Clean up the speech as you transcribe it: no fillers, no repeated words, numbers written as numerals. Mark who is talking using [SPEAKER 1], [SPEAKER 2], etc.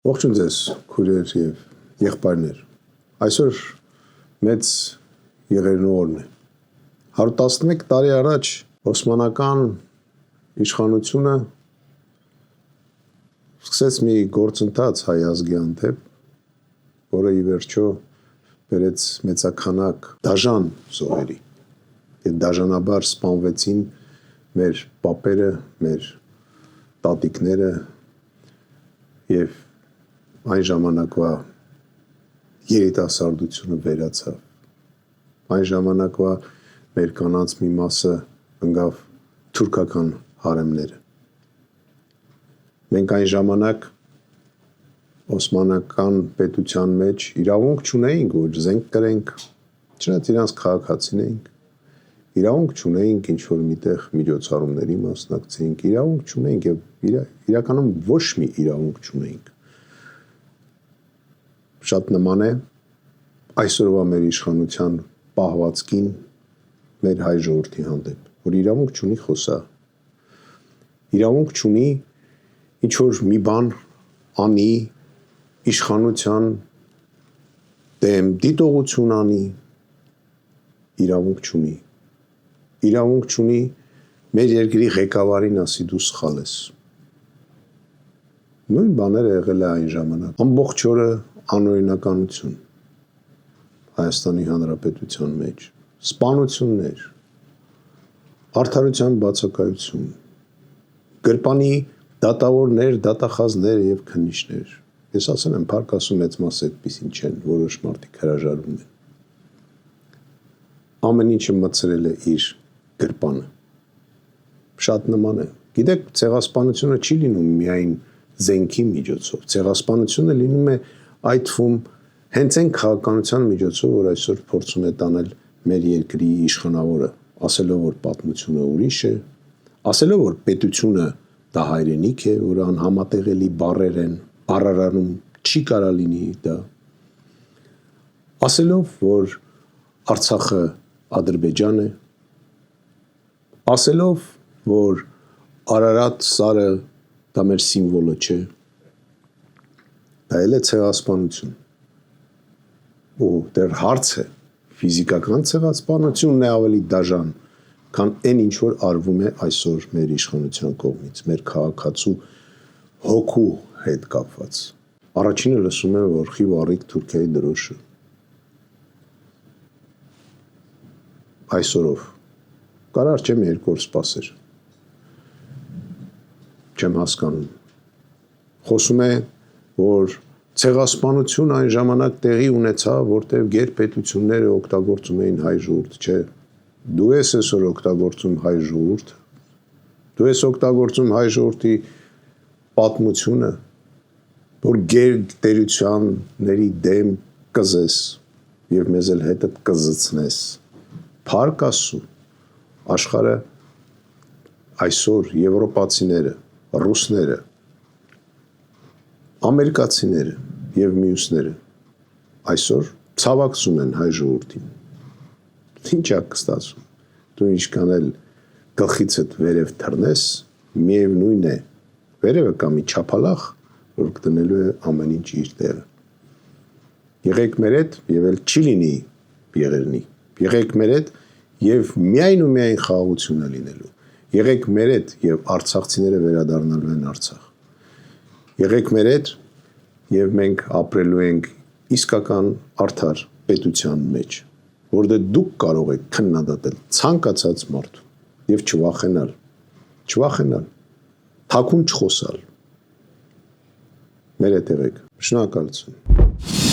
[SPEAKER 1] Ողջույն ձեզ, քույրեր եւ եղբայրներ։ Այսօր մեծ եղերնու օրն է։ 111 տարի առաջ Օսմանական իշխանությունը սկսեց մի գործընթաց հայ ազգի հանդեպ, որը ի վերջո բերեց մեծաքանակ դաժան զոհերի եւ դաժանաբար սպանվեցին մեր պապերը, մեր տատիկները եւ այն ժամանակվա երիտասարդությունը վերացավ։ Այն ժամանակվա մեր կանանց մի մասը ընկավ թուրքական հարեմները։ Մենք այն ժամանակ Օսմանական պետության մեջ իրավունք չունեինք, որ զենք կրենք, չնայած իրանց քաղաքացին էինք, իրավունք չունեինք ինչ-որ միտեղ միջոցառումների մասնակցեինք, իրավունք չունեինք եւ իրականում ոչ մի իրավունք չունեինք։ Շատ նման է այսօրվա մեր իշխանության պահվածքին մեր հայ ժողովրդի հանդեպ, որ իրավունք չունի խոսալ, իրավունք չունի ինչ-որ մի բան անի, իշխանության դեմ դիտողություն անի, իրավունք չունի մեր երկրի ղեկավարին ասի դու սխալ ես։ Նույն բաները եղել է այն ժամանակ, ամբողջ օրը անօրինականություն Հայաստանի Հանրապետության մեջ, սպանություններ, արդարության բացակայություն, գրպանի դատավորներ, դատախազներ եւ քննիչներ։ Ես ասել եմ, փառք Աստծո մեծ մասը այդպեսին չեն, որոշ մարդիկ հրաժարվում են։ Ամեն ինչը մտցրել է իր գրպանը։ Շատ նման է։ Գիտեք, ցեղասպանությունը չի լինում միայն զենքի միջոցով, ցեղասպանությունը լինում է այդ թվում հենց այն քաղաքականության միջոցով, որ այսօր փորձում է տանել մեր երկրի իշխանավորը, ասելով, որ պատմությունը ուրիշ է, ասելով, որ պետությունը դա հայրենիք է, որ անհամատեղելի բառեր են, բառարանում չի կարա լինի դա, ասելով, որ Արցախը Ադրբեջան է, ասելով, որ Արարատ սարը դա մեր սիմվոլը չէ, դա էլ է ցեղասպանություն։ Ու դեռ հարց է, ֆիզիկական ցեղասպանությունն է ավելի դաժան, քան այն ինչ որ արվում է այսօր մեր իշխանության կողմից, մեր քաղաքացու հոգու հետ կապված։ Առաջինը լսում եմ, որ խիվ առիթ Թուրքիայի դրոշը։ Այսօրով կարար չեմ երկու օր սպասեր։ Չեմ հասկանում։ Խոսում է, որ ցեղասպանություն այն ժամանակ տեղի ունեցավ, որտեղ գերպետությունները օգտագործում էին հայ ժողովուրդ, չէ։ Դու ես այսօր օգտագործում հայ ժողովուրդ, դու ես օգտագործում հայ ժողովրդի պատմությունը, որ գերտերությունների դեմ կզես եւ մեզ էլ հետդ կզցնես։ Փառք Աստծո, աշխարհը այսօր եվրոպացիները, ռուսները, ամերիկացիները եւ մյուսները այսօր ցավակցում են հայ ժողովրդին։ Ինչ է կստացվում։ Դու ինչքան էլ գլխիցդ վերև թռնես, միևնույն է, վերևը կա մի չափալախ, որ կտնելու է ամեն ինչ իր տեղը։ Եղեք մեր հետ եւ էլ չի լինի եղերնի։ Եղեք մեր հետ եւ միայն ու միայն խաղաղություն է լինելու։ Եղեք մեր հետ եւ արցախցիները վերադառնալու են Արցախ։ Եղեք մեր հետ եւ մենք ապրելու ենք իսկական արդար պետության մեջ, որտեղ դուք կարող եք քննադատել ցանկացած մարդու եւ չվախենալ, թաքուն չխոսալ։ Մեր հետ եղեք։ Շնորհակալություն։